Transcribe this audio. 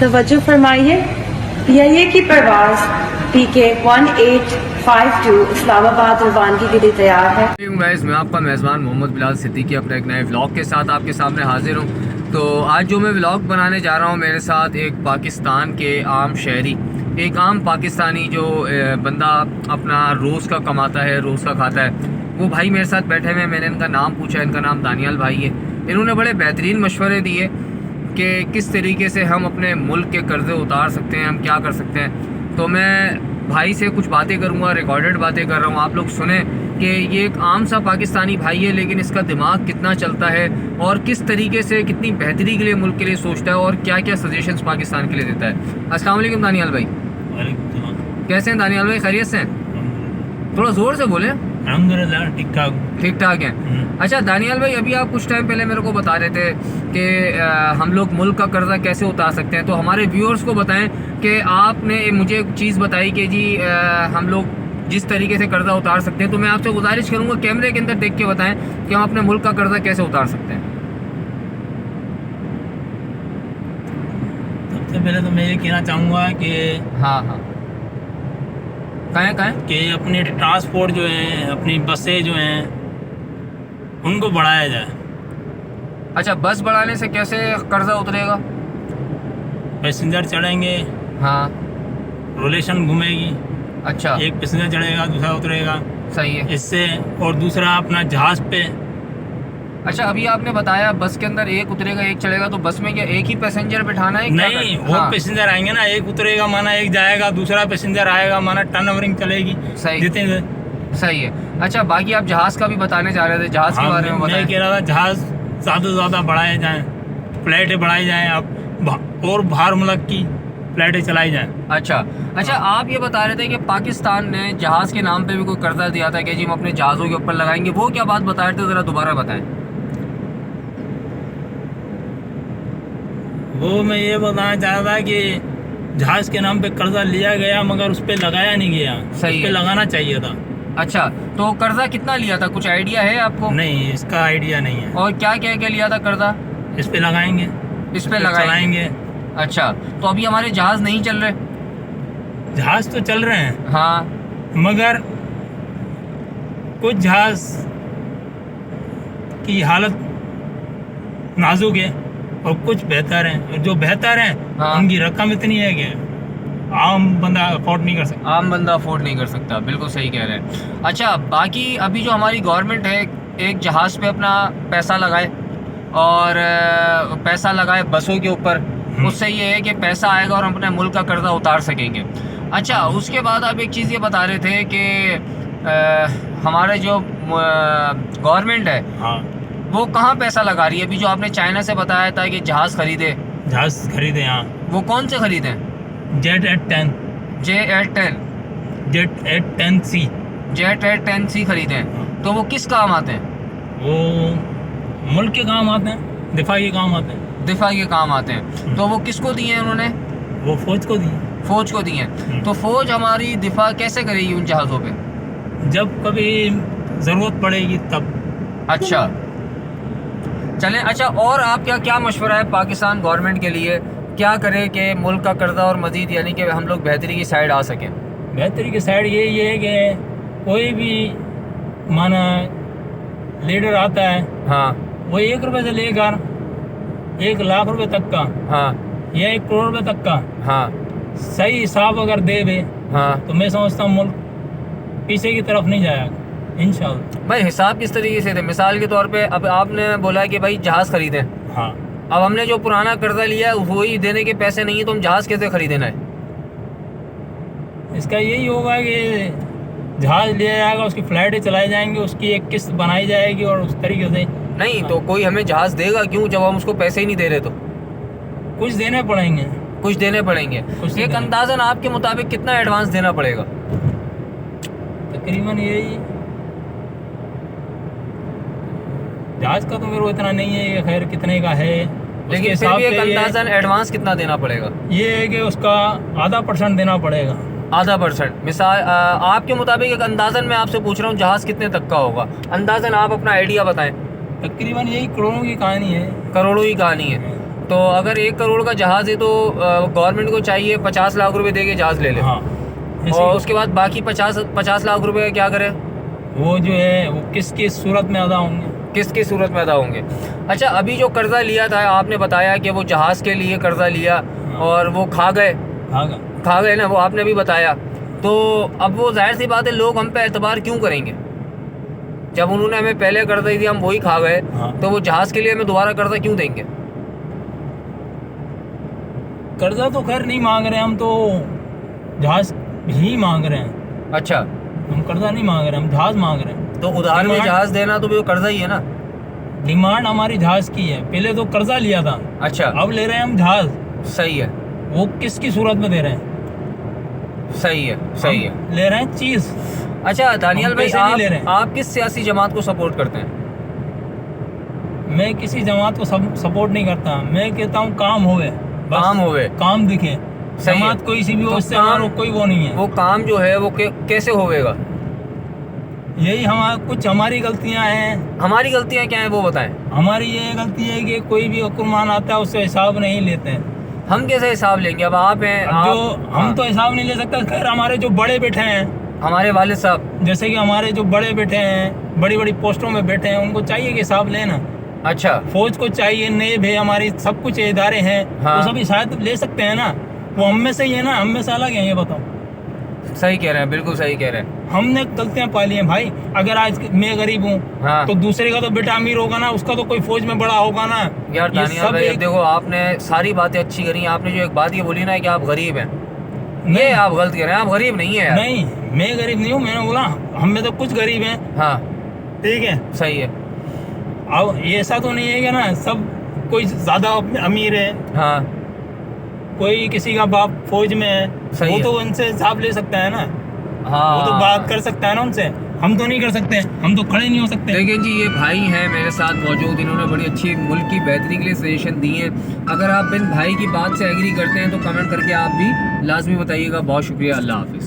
तवज्जो फरमाइए। PIA की परवाज़ PK 1852 इस्लामाबाद रवानगी के लिए तैयार है। गाइस, मैं आपका मेज़बान मोहम्मद बिलाल सिद्दीकी अपने एक नए व्लॉग के साथ आपके सामने हाजिर हूँ। तो आज जो मैं व्लॉग बनाने जा रहा हूँ, मेरे साथ एक पाकिस्तान के आम शहरी, एक आम पाकिस्तानी जो बंदा अपना रोज़ का कमाता है, रोज़ का खाता है, वो भाई मेरे साथ बैठे हुए हैं। मैंने इनका नाम पूछा, इनका नाम दानियाल भाई है। इन्होंने बड़े बेहतरीन मशवरे दिए कि किस तरीके से हम अपने मुल्क के कर्ज़े उतार सकते हैं, हम क्या कर सकते हैं। तो मैं भाई से कुछ बातें करूंगा, रिकॉर्डेड बातें कर रहा हूँ, आप लोग सुने कि ये एक आम सा पाकिस्तानी भाई है, लेकिन इसका दिमाग कितना चलता है और किस तरीके से कितनी बेहतरी के लिए मुल्क के लिए सोचता है और क्या क्या सजेशंस पाकिस्तान के लिए देता है। अस्सलाम वालेकुम दानियाल भाई। कैसे हैं दानियाल भाई, खैरियत से हैं? थोड़ा ज़ोर से बोलें। अल्हम्दुलिल्लाह ठीक ठाक हैं। अच्छा दानियाल भाई, अभी आप कुछ टाइम पहले मेरे को बता रहे थे कि हम लोग मुल्क का कर्जा कैसे उतार सकते हैं। तो हमारे व्यूअर्स को बताएं कि आपने मुझे एक चीज़ बताई कि जी हम लोग जिस तरीके से कर्जा उतार सकते हैं। तो मैं आपसे गुजारिश करूंगा कैमरे के अंदर देख के बताएं कि हम अपने मुल्क का कर्जा कैसे उतार सकते हैं। सबसे पहले तो मैं ये कहना चाहूँगा कि हाँ कहें कि अपने ट्रांसपोर्ट जो है, अपनी बसें जो हैं, उनको बढ़ाया जाए। अच्छा, बस बढ़ाने से कैसे कर्जा उतरेगा? पैसेंजर चढ़ेंगे, हाँ, रोलेशन घूमेगी। अच्छा, एक पैसेंजर चढ़ेगा, दूसरा उतरेगा, सही है इससे। और दूसरा अपना जहाज़ पे। अच्छा, अभी आपने बताया बस के अंदर एक उतरेगा एक चढ़ेगा, तो बस में क्या एक ही पैसेंजर बिठाना है? नहीं, वो हाँ। पैसेंजर आएंगे ना, एक उतरेगा माना एक जाएगा, दूसरा पैसेंजर आएगा माना टर्न ओवरिंग चलेगी। सही, जितने सही है। अच्छा, बाकी आप जहाज़ का भी बताने जा रहे थे, जहाज़ के बारे में बताएं। मैं कह रहा था जहाज़ ज़्यादा से ज़्यादा बढ़ाए जाएँ, फ्लाइटें बढ़ाई जाएँ, अब और बाहर मुल्क की फ्लाइटें चलाई जाएँ। अच्छा, आप ये बता रहे थे कि पाकिस्तान ने जहाज़ के नाम पे भी कोई कर्जा दिया था कि जी हम अपने जहाज़ों के ऊपर लगाएंगे। वो क्या बात बता रहे थे, ज़रा दोबारा बताएं। वो मैं ये बताना चाह रहा था कि जहाज़ के नाम पे कर्जा लिया गया, मगर उस पर लगाया नहीं गया। सही उस पे लगाना चाहिए था। अच्छा, तो कर्जा कितना लिया था, कुछ आइडिया है आपको? नहीं, इसका आइडिया नहीं है। और क्या क्या क्या लिया था कर्जा? इस पे लगाएंगे, इस पे लगाएंगे। अच्छा, तो अभी हमारे जहाज़ नहीं चल रहे? जहाज़ तो चल रहे हैं, हाँ, मगर कुछ जहाज़ की हालत नाजुक है और कुछ बेहतर हैं। और जो बेहतर हैं, हाँ, उनकी रकम इतनी है कि आम बंदा अफोर्ड नहीं कर सकता। आम बंदा अफोर्ड नहीं कर सकता, बिल्कुल सही कह रहे हैं। अच्छा, बाकी अभी जो हमारी गवर्नमेंट है, एक जहाज़ पे अपना पैसा लगाए और पैसा लगाए बसों के ऊपर, उससे ये है कि पैसा आएगा और हम अपने मुल्क का कर्जा उतार सकेंगे। अच्छा, उसके बाद आप एक चीज़ ये बता रहे थे कि हमारे जो गवर्नमेंट है, हाँ, वो कहाँ पैसा लगा रही है? अभी जो आपने चाइना से बताया था कि जहाज़ खरीदे, जहाज़ खरीदे यहाँ, वो कौन से खरीदे? Jet 810, J810 J810C। J810C खरीदे हैं। तो वो किस काम आते हैं? वो मुल्क के काम आते हैं, दिफा के काम आते हैं। दिफा के काम आते हैं। तो वो किसको दिए हैं उन्होंने? वो फौज को दी। फौज को दिए हैं। तो फौज हमारी दिफा कैसे करेगी उन जहाज़ों पे? जब कभी ज़रूरत पड़ेगी तब। अच्छा, चलें। अच्छा, और आप क्या मशवरा है पाकिस्तान गवर्नमेंट के लिए, क्या करे कि मुल्क का कर्जा और मज़ीद यानी कि हम लोग बेहतरी की साइड आ सकें? बेहतरी की साइड यही है कि कोई भी माना लीडर आता है, हाँ, वो 1 रुपये से लेकर 1 लाख रुपए तक का, हाँ, या 1 करोड़ रुपए तक का हाँ, सही हिसाब अगर दे दे, हाँ, तो मैं समझता हूँ मुल्क पीछे की तरफ नहीं जाएगा इंशाल्लाह। भाई हिसाब किस तरीके से थे? मिसाल के तौर पे अब आपने बोला कि भाई जहाज़ खरीदें। हाँ, अब हमने जो पुराना कर्जा लिया है वही देने के पैसे नहीं है, तो हम जहाज़ कैसे खरीदेना है? इसका यही होगा कि जहाज़ लिया जाएगा, उसकी फ्लाइटें चलाई जाएंगी, उसकी एक किस्त बनाई जाएगी और उस तरीके से। नहीं तो कोई हमें जहाज़ देगा क्यों जब हम उसको पैसे ही नहीं दे रहे? तो कुछ देने पड़ेंगे। कुछ देने पड़ेंगे। एक अंदाज़न आपके मुताबिक कितना एडवांस देना पड़ेगा? तकरीबन यही, जहाज़ का तो मेरे को इतना नहीं है कि खैर कितने का है, लेकिन फिर भी एक अंदाज़न एडवांस कितना देना पड़ेगा? ये है कि उसका 0.5% देना पड़ेगा। 0.5%। मिसाल आपके मुताबिक एक अंदाज़न मैं आपसे पूछ रहा हूँ जहाज़ कितने तक का होगा? अंदाज़न आप अपना आइडिया बताएं। तकरीबन यही करोड़ों की कहानी है। करोड़ों की कहानी है। तो अगर 1 करोड़ का जहाज़ है तो गवर्नमेंट को चाहिए 50 लाख रुपए दे के जहाज़ ले ले। हाँ और उसके बाद बाकी 50 लाख रुपए का क्या करे? वो जो है वो किसकी सूरत में अदा होंगे? किसकी सूरत में अदा होंगे? अच्छा, अभी जो कर्जा लिया था आपने बताया कि वो जहाज़ के लिए कर्जा लिया और वो खा गए ना, वो आपने भी बताया। तो अब वो जाहिर सी बात है, लोग हम पे एतबार क्यों करेंगे? जब उन्होंने हमें पहले कर्जा दिया, हम वही खा गए, तो वो जहाज़ के लिए हमें दोबारा कर्जा क्यों देंगे? कर्जा तो खैर नहीं मांग रहे हम, तो जहाज ही मांग रहे हैं। अच्छा, हम कर्जा नहीं मांग रहे, हम जहाज मांग रहे हैं। तो उधार में जहाज़ देना तो भी वो कर्जा ही है ना। डिमांड हमारी जहाज की है, पहले तो कर्जा लिया था। अच्छा, अब ले रहे हैं हम जहाज। सही है, वो किसकी सूरत में दे रहे हैं? सही है, सही है। ले रहे हैं चीज। अच्छा दानियल भाई, पैसे नहीं ले रहे हैं। आप किस सियासी जमात को सपोर्ट करते हैं? मैं किसी जमात को सपोर्ट नहीं करता। मैं कहता हूँ काम होवे, बस काम होवे, काम दिखे। सही है। जमात कोई सी भी हो, तो उससे काम- हमारा कोई वो नहीं है। वो काम जो है वो कैसे होवेगा? यही कुछ हमारी गलतियां हैं। हमारी गलतियां क्या हैं वो बताएं। हमारी ये गलती है कि कोई भी हुक्मरान आता है उससे हिसाब नहीं लेते हैं। हम कैसे हिसाब लेंगे? अब आप हैं, अब आप, जो हम तो हिसाब नहीं ले सकते। खैर हमारे जो बड़े बैठे हैं, हमारे वालिद साहब, जैसे कि हमारे जो बड़े बैठे हैं, बड़ी बड़ी पोस्टों में बैठे हैं, उनको चाहिए कि हिसाब लेना। अच्छा, फौज को चाहिए, नेब है, हमारी सब कुछ इदारे हैं, हाँ। वो सभी शायद ले सकते हैं ना। वो हम में से ही है ना, हम में से अलग है। ये बताओ, सही कह रहे हैं, बिल्कुल सही कह रहे हैं। हमने गलतियां पाली हैं भाई। अगर आज मैं गरीब हूँ, हाँ। तो दूसरे का तो बेटा अमीर होगा ना, उसका तो कोई फौज में बड़ा होगा ना। यार ये दानियल सब भाई, एक- देखो आपने सारी बातें अच्छी करी। आपने जो एक बात ये बोली ना कि आप गरीब हैं, ये नहीं, आप गलत कह रहे हैं। आप गरीब नहीं है यार। नहीं, मैं गरीब नहीं हूँ। मैंने बोला हम में तो कुछ गरीब हैं। हाँ, ठीक है, सही है। अब ये ऐसा तो नहीं है कि ना सब कोई ज्यादा अमीर है, हाँ, कोई किसी का बाप फौज में है, सही वो है। तो उनसे हिसाब ले सकता है ना। हाँ, वो तो बात कर सकता है ना उनसे। हम तो नहीं कर सकते, हम तो खड़े नहीं हो सकते। लेकिन जी ये भाई हैं मेरे साथ मौजूद, इन्होंने बड़ी अच्छी मुल्क की बेहतरी के लिए सजेशन दी है। अगर आप इन भाई की बात से एग्री करते हैं तो कमेंट करके आप भी लाजमी बताइएगा। बहुत शुक्रिया, अल्लाह हाफिज़।